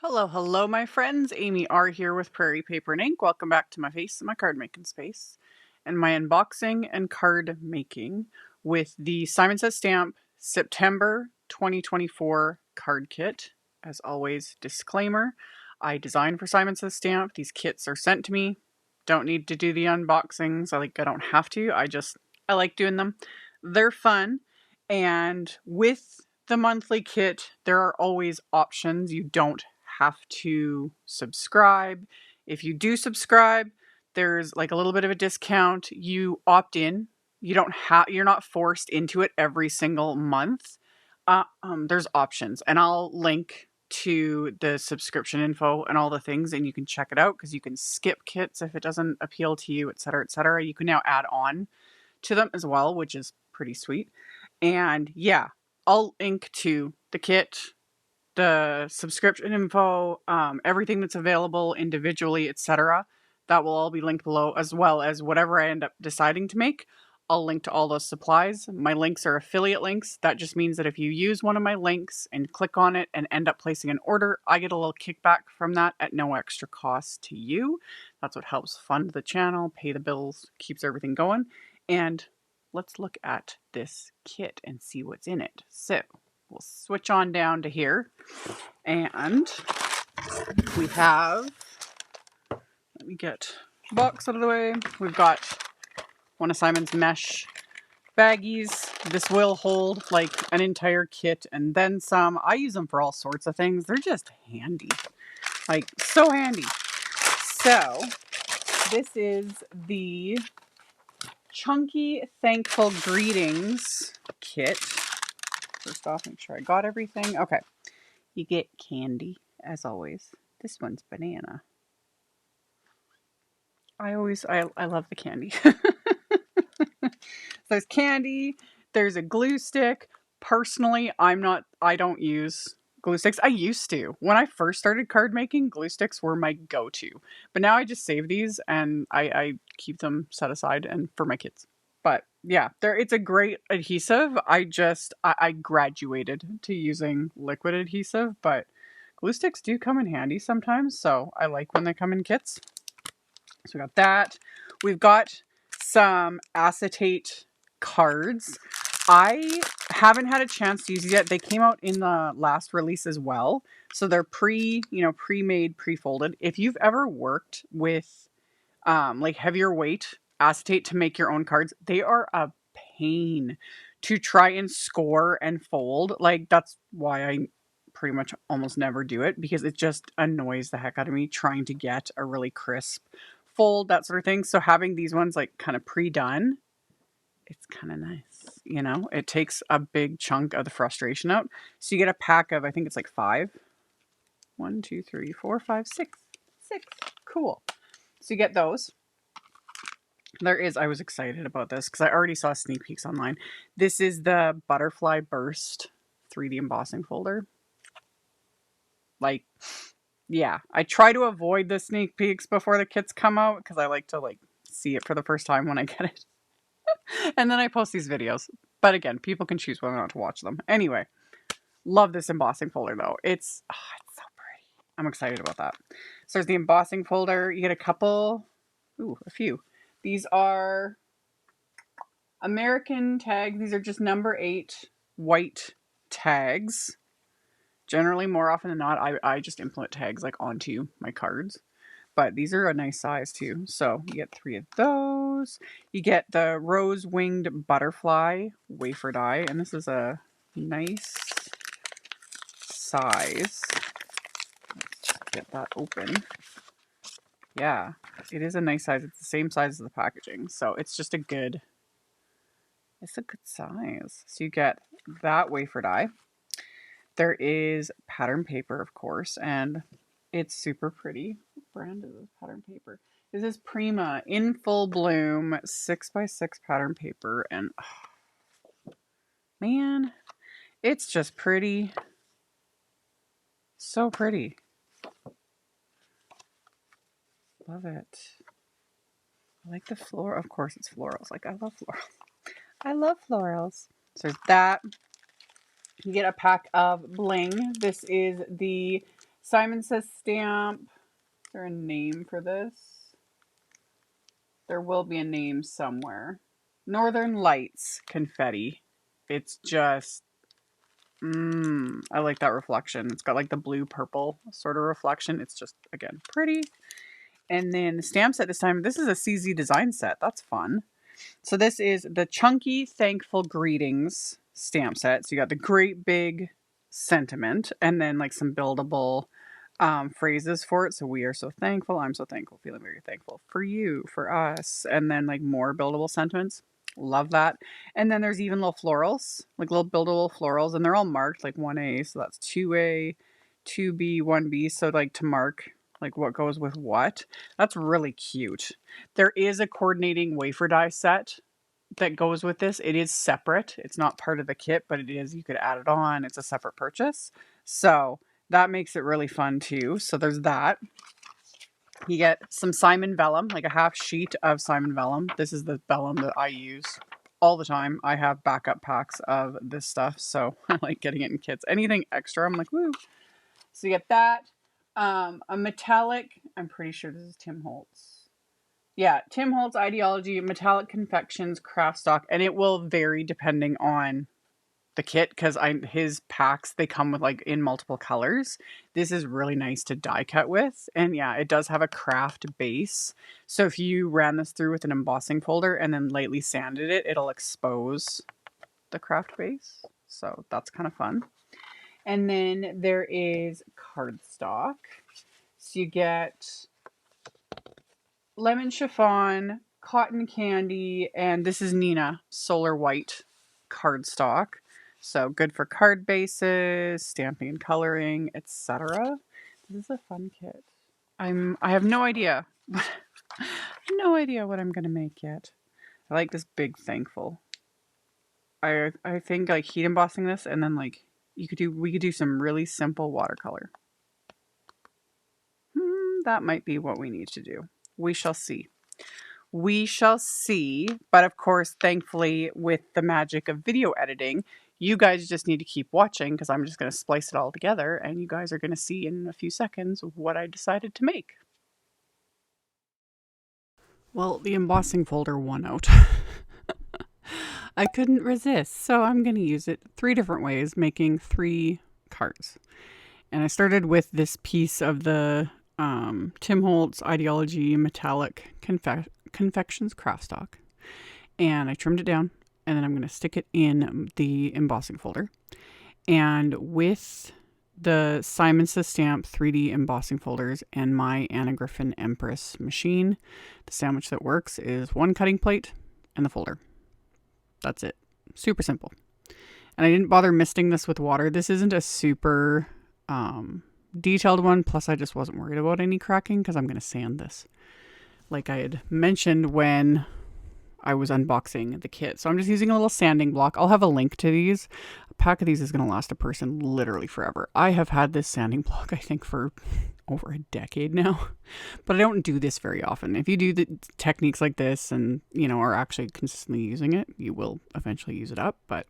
Hello, hello, my friends. AmyR here with Prairie Paper and Ink. Welcome back to my face and my card making space and my unboxing and card making with the Simon Says Stamp September 2024 card kit. As always, disclaimer, I designed for Simon Says Stamp. These kits are sent to me. Don't need to do the unboxings. I don't have to. I like doing them. They're fun. And with the monthly kit, there are always options. You don't have to subscribe. If you do subscribe, there's like a little bit of a discount. You opt in. You're not forced into it every single month. There's options, and I'll link to the subscription info and all the things, and you can check it out because you can skip kits if it doesn't appeal to you, etc., etc. You can now add on to them as well, which is pretty sweet. And yeah, I'll link to the kit, the subscription info, everything that's available individually, etc. That will all be linked below, as well as whatever I end up deciding to make. I'll link to all those supplies. My links are affiliate links. That just means that if you use one of my links and click on it and end up placing an order, I get a little kickback from that at no extra cost to you. That's what helps fund the channel, pay the bills, keeps everything going. And let's look at this kit and see what's in it. So we'll switch on down to here, and we have, let me get the box out of the way. We've got one of Simon's mesh baggies. This will hold like an entire kit and then some. I use them for all sorts of things. They're just handy, like so handy. So this is the Chunky Thankful Greetings kit. First off, make sure I got everything. Okay. You get candy, as always. This one's banana. I love the candy. There's candy. There's a glue stick. Personally, I don't use glue sticks. I used to. When I first started card making, glue sticks were my go-to. But now I just save these and I keep them set aside and for my kids. But yeah, it's a great adhesive. I graduated to using liquid adhesive, but glue sticks do come in handy sometimes, so I like when they come in kits. So we got that. We've got some acetate cards. I haven't had a chance to use these yet. They came out in the last release as well. So they're pre-made, pre-folded. If you've ever worked with like heavier weight acetate to make your own cards, they are a pain to try and score and fold. Like, that's why I pretty much almost never do it, because it just annoys the heck out of me trying to get a really crisp fold, that sort of thing. So having these ones like kind of pre-done, it's kind of nice, you know? It takes a big chunk of the frustration out. So you get a pack of, I think it's like 5. 1, 2, 3, 4, 5, 6. 6. Cool. So you get those. I was excited about this because I already saw sneak peeks online. This is the Butterfly Burst 3D embossing folder. Like, yeah, I try to avoid the sneak peeks before the kits come out because I like to see it for the first time when I get it. And then I post these videos. But again, people can choose whether or not to watch them. Anyway, love this embossing folder though. It's so pretty. I'm excited about that. So there's the embossing folder. You get a few. These are American tags. These are just number 8 white tags. Generally, more often than not, I just implement tags like onto my cards. But these are a nice size too. So you get 3 of those. You get the rose-winged butterfly wafer die. And this is a nice size. Let's get that open. Yeah, it is a nice size. It's the same size as the packaging. So it's a good size. So you get that wafer die. There is pattern paper, of course, and it's super pretty. What brand is this pattern paper? This is Prima in full bloom 6x6 pattern paper, and man, it's just pretty. So pretty. Love it. I like the floral. Of course, it's florals. Like, I love florals. I love florals. So there's that. You get a pack of bling. This is the Simon Says stamp. Is there a name for this? There will be a name somewhere. Northern Lights confetti. It's just, I like that reflection. It's got like the blue purple sort of reflection. It's just, again, pretty. And then the stamp set this time, this is a CZ design set. That's fun. So this is the Chunky Thankful Greetings stamp set. So you got the great big sentiment and then like some buildable phrases for it. So we are so thankful. I'm so thankful. Feeling very thankful for you, for us. And then like more buildable sentiments. Love that. And then there's even little florals, like little buildable florals, and they're all marked like 1A. So that's 2A, 2B, 1B. So like to mark like what goes with what. That's really cute. There is a coordinating wafer die set that goes with this. It is separate. It's not part of the kit, but it is, you could add it on. It's a separate purchase. So that makes it really fun too. So there's that. You get some Simon Vellum, like a half sheet of Simon Vellum. This is the vellum that I use all the time. I have backup packs of this stuff, so I like getting it in kits. Anything extra, I'm like, woo. So you get that. A metallic, I'm pretty sure this is Tim Holtz. Yeah, Tim Holtz Idea-ology, metallic Confections, Cardstock, and it will vary depending on the kit because his packs, they come with like in multiple colors. This is really nice to die cut with, and yeah, it does have a Kraft base. So if you ran this through with an embossing folder and then lightly sanded it, it'll expose the Kraft base. So that's kind of fun. And then there is cardstock. So you get lemon chiffon, cotton candy, and this is Nina Solar White cardstock. So good for card bases, stamping and coloring, etc. This is a fun kit. I have no idea. No idea what I'm gonna make yet. I like this big thankful. I think like heat embossing this, and then like we could do some really simple watercolor. That might be what we need to do. We shall see. We shall see. But of course, thankfully, with the magic of video editing, you guys just need to keep watching because I'm just going to splice it all together and you guys are going to see in a few seconds what I decided to make. Well, the embossing folder won out. I couldn't resist, so I'm going to use it 3 different ways, making 3 cards. And I started with this piece of the Tim Holtz Idea-ology metallic Confections Cardstock, and I trimmed it down, and then I'm going to stick it in the embossing folder. And with the Simon Says Stamp 3D embossing folders and my Anna Griffin Empress machine, the sandwich that works is 1 cutting plate and the folder. That's it. Super simple. And I didn't bother misting this with water. This isn't a super detailed one. Plus I just wasn't worried about any cracking because I'm going to sand this, like I had mentioned when I was unboxing the kit. So I'm just using a little sanding block. I'll have a link to these. A pack of these is going to last a person literally forever. I have had this sanding block, I think, for over a decade now, but I don't do this very often. If you do the techniques like this and, you know, are actually consistently using it, you will eventually use it up, but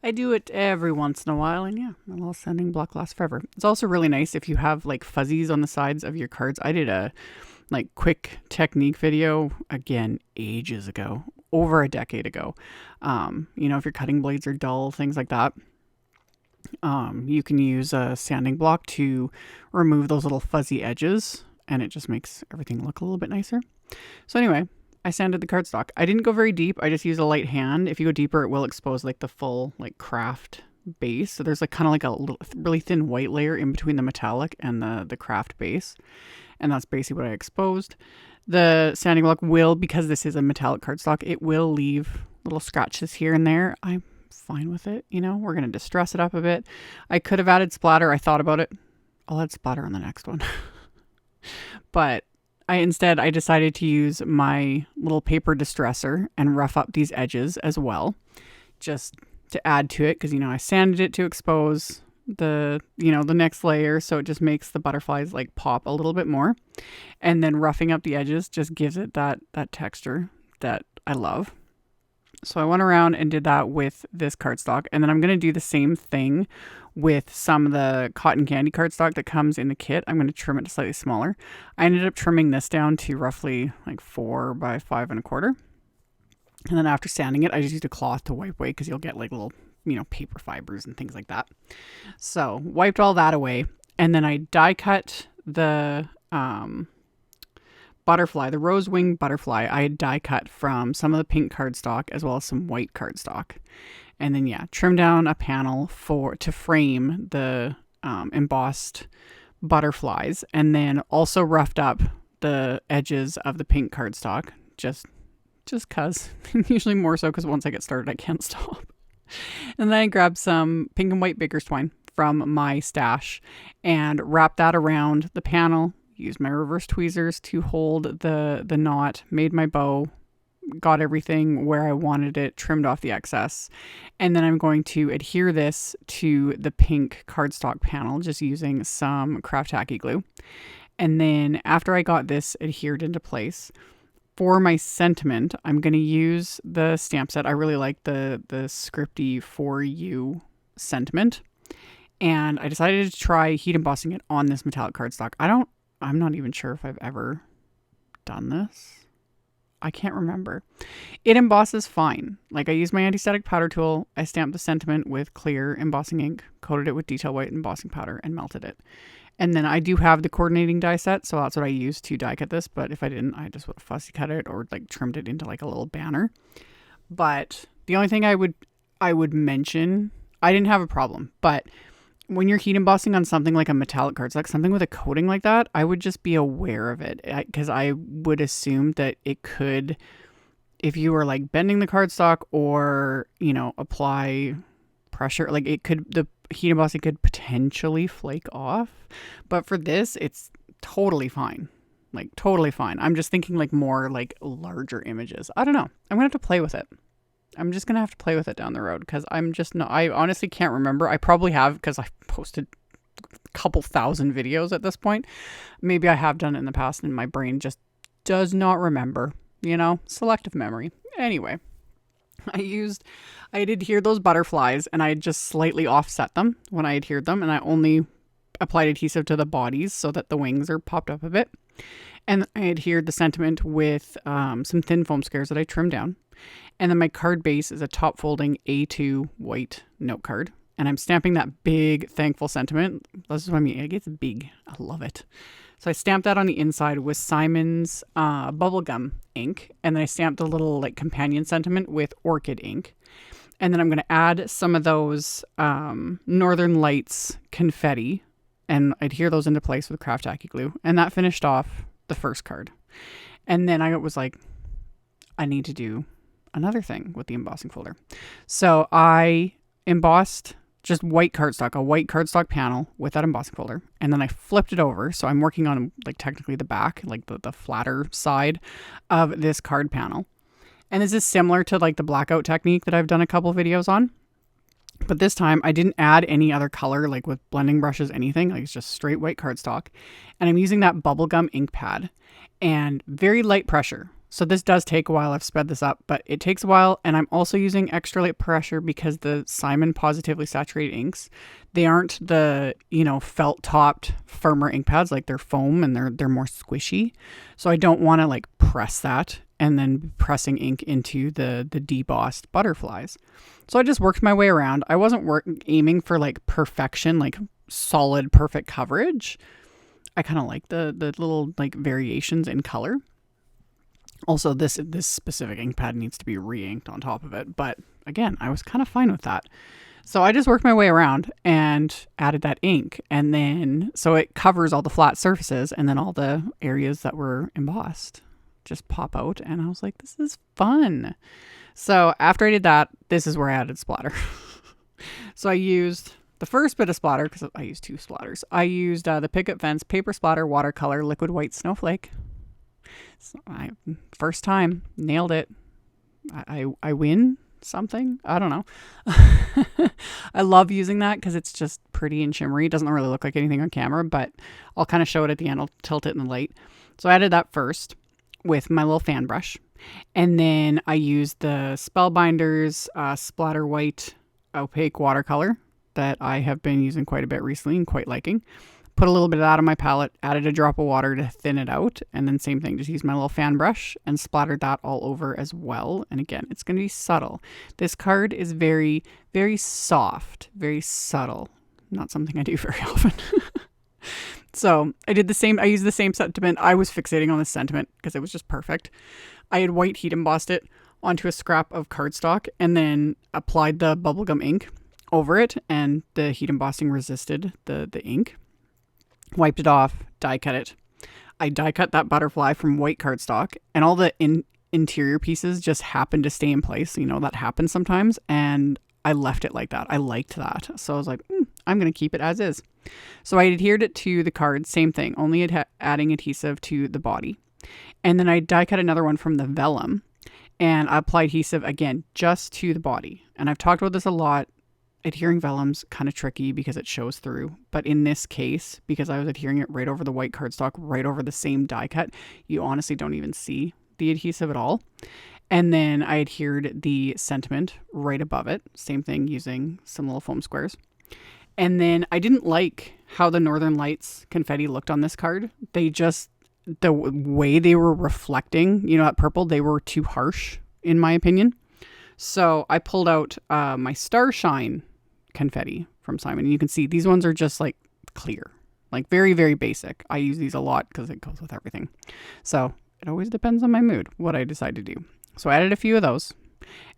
I do it every once in a while, and yeah, a little sanding block lasts forever. It's also really nice if you have like fuzzies on the sides of your cards. I did a like quick technique video, again, ages ago, over a decade ago. You know, if your cutting blades are dull, things like that, you can use a sanding block to remove those little fuzzy edges, and it just makes everything look a little bit nicer. So anyway, I sanded the cardstock. I didn't go very deep. I just used a light hand. If you go deeper, it will expose like the full like Kraft base. So there's like kind of like a little, really thin white layer in between the metallic and the Kraft base. And that's basically what I exposed. The sanding block will, because this is a metallic cardstock, it will leave little scratches here and there. I'm fine with it. You know, we're going to distress it up a bit. I could have added splatter. I thought about it. I'll add splatter on the next one. But I decided to use my little paper distresser and rough up these edges as well, just to add to it. Because, you know, I sanded it to expose the next layer, so it just makes the butterflies like pop a little bit more. And then roughing up the edges just gives it that texture that I love. So I went around and did that with this cardstock, and then I'm going to do the same thing with some of the cotton candy cardstock that comes in the kit. I'm going to trim it slightly smaller. I ended up trimming this down to roughly like 4 by 5.25. And then after sanding it, I just used a cloth to wipe away because you'll get like little, paper fibers and things like that. So wiped all that away, and then I die cut the butterfly, the rose wing butterfly. I had die cut from some of the pink cardstock as well as some white cardstock. And then trim down a panel to frame the embossed butterflies, and then also roughed up the edges of the pink cardstock just cause. Usually more so because once I get started I can't stop. And then I grabbed some pink and white baker's twine from my stash and wrapped that around the panel. Used my reverse tweezers to hold the knot, made my bow, got everything where I wanted it, trimmed off the excess. And then I'm going to adhere this to the pink cardstock panel just using some Kraft tacky glue. And then after I got this adhered into place, for my sentiment, I'm going to use the stamp set. I really like the Scripty For You sentiment. And I decided to try heat embossing it on this metallic cardstock. I'm not even sure if I've ever done this. I can't remember. It embosses fine. Like, I used my anti-static powder tool. I stamped the sentiment with clear embossing ink, coated it with detail white embossing powder, and melted it. And then I do have the coordinating die set, so that's what I used to die cut this. But if I didn't, I just would have fussy cut it or like trimmed it into like a little banner. But the only thing I would mention, I didn't have a problem, but when you're heat embossing on something like a metallic cardstock, something with a coating like that, I would just be aware of it, because I would assume that it could, if you were like bending the cardstock or, apply pressure, like the heat embossing could potentially flake off. But for this, it's totally fine. Like totally fine. I'm just thinking like more like larger images. I don't know. I'm going to have to play with it. I'm just going to have to play with it down the road because I honestly can't remember. I probably have because I've posted a couple thousand videos at this point. Maybe I have done it in the past and my brain just does not remember, selective memory. Anyway, I had adhered those butterflies and I had just slightly offset them when I adhered them, and I only applied adhesive to the bodies so that the wings are popped up a bit. And I adhered the sentiment with some thin foam squares that I trimmed down. And then my card base is a top folding A2 white note card. And I'm stamping that big thankful sentiment. This is what I mean. It gets big. I love it. So I stamped that on the inside with Simon's bubblegum ink. And then I stamped a little like companion sentiment with orchid ink. And then I'm going to add some of those Northern Lights confetti and adhere those into place with Kraft tacky glue. And that finished off the first card. And then I was like, I need to do another thing with the embossing folder. So I embossed just white cardstock, a white cardstock panel with that embossing folder. And then I flipped it over. So I'm working on like technically the back, like the flatter side of this card panel. And this is similar to like the blackout technique that I've done a couple videos on. But this time I didn't add any other color, like with blending brushes, anything. Like it's just straight white cardstock. And I'm using that bubblegum ink pad and very light pressure. So this does take a while. I've sped this up, but it takes a while. And I'm also using extra light pressure because the Simon Positively Saturated inks, they aren't the, felt topped firmer ink pads. Like they're foam and they're more squishy. So I don't want to like press that and then pressing ink into the debossed butterflies. So I just worked my way around. I wasn't aiming for like perfection, like solid, perfect coverage. I kind of like the little like variations in color. Also, this specific ink pad needs to be re-inked on top of it. But again, I was kind of fine with that. So I just worked my way around and added that ink. And then, so it covers all the flat surfaces and then all the areas that were embossed just pop out. And I was like, this is fun. So after I did that, this is where I added splatter. So I used the first bit of splatter, because I used 2 splatters. I used the Picket Fence Paper Splatter Watercolor Liquid White Snowflake. So first time, nailed it. I win something. I don't know. I love using that because it's just pretty and shimmery. It doesn't really look like anything on camera, but I'll kind of show it at the end. I'll tilt it in the light. So I added that first with my little fan brush. And then I used the Spellbinders Splatter White Opaque Watercolor that I have been using quite a bit recently and quite liking. Put a little bit of that on my palette, added a drop of water to thin it out, and then same thing, just use my little fan brush and splattered that all over as well. And again, it's going to be subtle. This card is very, very soft, very subtle. Not something I do very often. So I did the same. I used the same sentiment. I was fixating on this sentiment because it was just perfect. I had white heat embossed it onto a scrap of cardstock and then applied the bubblegum ink over it, and the heat embossing resisted the ink. Wiped it off, die cut it. I die cut that butterfly from white cardstock, and all the interior pieces just happened to stay in place. You know, that happens sometimes, and I left it like that. I liked that. So I was like, I'm going to keep it as is. So I adhered it to the card, same thing, only adding adhesive to the body. And then I die cut another one from the VELLUM, and I applied adhesive again, just to the body. And I've talked about this a lot. Adhering vellum's kind of tricky because it shows through. But in this case, because I was adhering it right over the white cardstock, right over the same die cut, you honestly don't even see the adhesive at all. And then I adhered the sentiment right above it. Same thing, using some little foam squares. And then I didn't like how the Northern Lights confetti looked on this card. The way they were reflecting, you know, that purple, they were too harsh, in my opinion. So I pulled out my Starshine confetti from Simon. And you can see these ones are just like clear, like very, very basic. I use these a lot because it goes with everything. So it always depends on my mood, what I decide to do. So I added a few of those.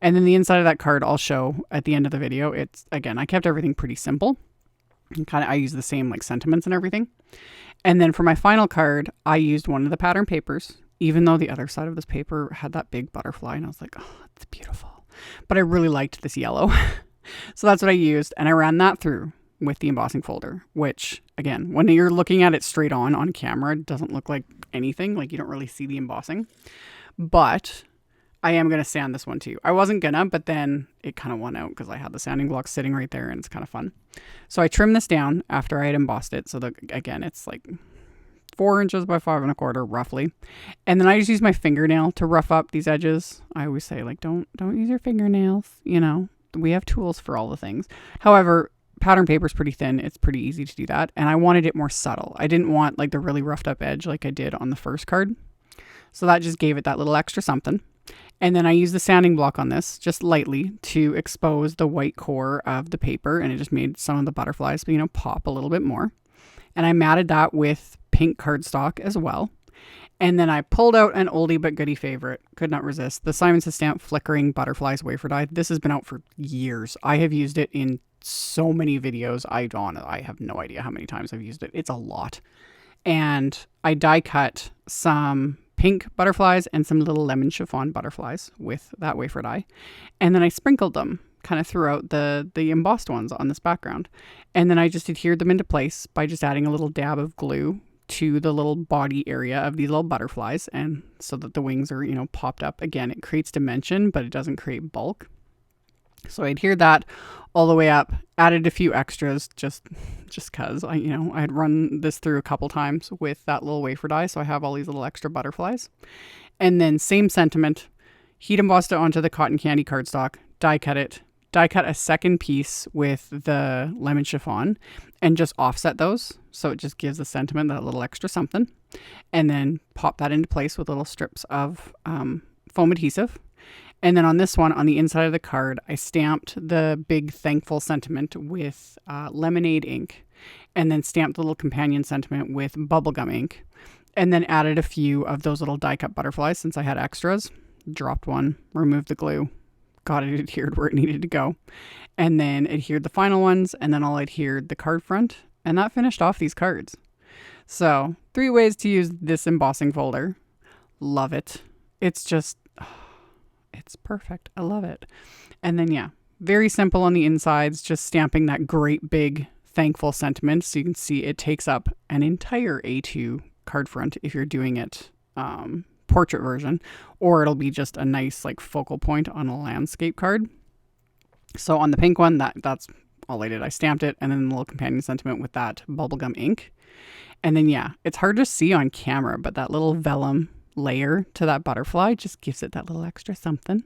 And then the inside of that card I'll show at the end of the video. It's, again, I kept everything pretty simple. And I use the same like sentiments and everything. And then for my final card, I used one of the pattern papers, even though the other side of this paper had that big butterfly. And I was like, oh, it's beautiful. But I really liked this yellow. So that's what I used. And I ran that through with the embossing folder, which, again, when you're looking at it straight on camera, it doesn't look like anything. Like, you don't really see the embossing. But I am going to sand this one too. I wasn't going to, but then it kind of won out because I had the sanding block sitting right there and it's kind of fun. So I trimmed this down after I had embossed it. So again, it's like 4 inches by 5¼ roughly. And then I just use my fingernail to rough up these edges. I always say, like, don't use your fingernails. You know, we have tools for all the things. However, pattern paper is pretty thin. It's pretty easy to do that. And I wanted it more subtle. I didn't want like the really roughed up edge like I did on the first card. So that just gave it that little extra something. And then I used the sanding block on this just lightly to expose the white core of the paper. And it just made some of the butterflies, you know, pop a little bit more. And I matted that with pink cardstock as well. And then I pulled out an oldie but goodie favorite. Could not resist. The Simon Says Stamp Flickering Butterflies Wafer Die. This has been out for years. I have used it in so many videos. I have no idea how many times I've used it. It's a lot. And I die cut some pink butterflies and some little lemon chiffon butterflies with that wafer die. And then I sprinkled them kind of throughout the embossed ones on this background. And then I just adhered them into place by just adding a little dab of glue to the little body area of these little butterflies, and so that the wings are, you know, popped up. Again, it creates dimension, but it doesn't create bulk. So I adhered that all the way up, added a few extras just cause I had run this through a couple times with that little wafer die. So I have all these little extra butterflies. And then same sentiment, heat embossed it onto the cotton candy cardstock, die cut it, die cut a second piece with the lemon chiffon and just offset those. So it just gives the sentiment that little extra something. And then pop that into place with little strips of foam adhesive. And then on this one, on the inside of the card, I stamped the big thankful sentiment with lemonade ink, and then stamped the little companion sentiment with bubblegum ink, and then added a few of those little die cut butterflies since I had extras. Dropped one, removed the glue, got it adhered where it needed to go, and then adhered the final ones, and then I'll adhered the card front, and that finished off these cards. So 3 ways to use this embossing folder. Love it. It's just... it's perfect. I love it. And then, yeah, very simple on the insides, just stamping that great big thankful sentiment. So you can see it takes up an entire A2 card front if you're doing it portrait version, or it'll be just a nice like focal point on a landscape card. So on the pink one, that's all I did. I stamped it, and then the little companion sentiment with that bubblegum ink. And then, yeah, it's hard to see on camera, but that little vellum layer to that butterfly. Just gives it that little extra something.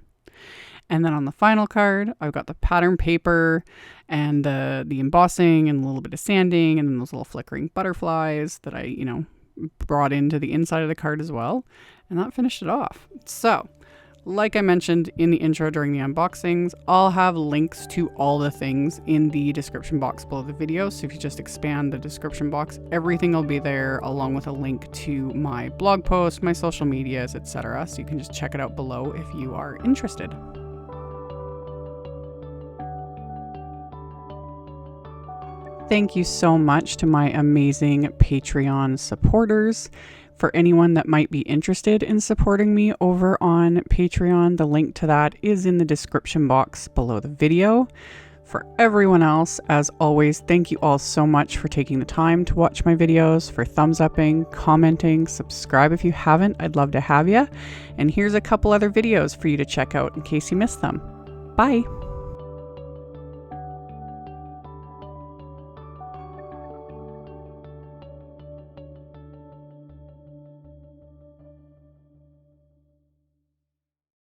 And then on the final card, I've got the pattern paper and the embossing and a little bit of sanding and then those little flickering butterflies that I, brought into the inside of the card as well. And that finished it off. So, like I mentioned in the intro during the unboxings, I'll have links to all the things in the description box below the video. So if you just expand the description box, everything will be there along with a link to my blog post, my social medias, etc. So you can just check it out below if you are interested. Thank you so much to my amazing Patreon supporters. For anyone that might be interested in supporting me over on Patreon, the link to that is in the description box below the video. For everyone else, as always, thank you all so much for taking the time to watch my videos, for thumbs upping, commenting, subscribe if you haven't, I'd love to have you. And here's a couple other videos for you to check out in case you missed them. Bye!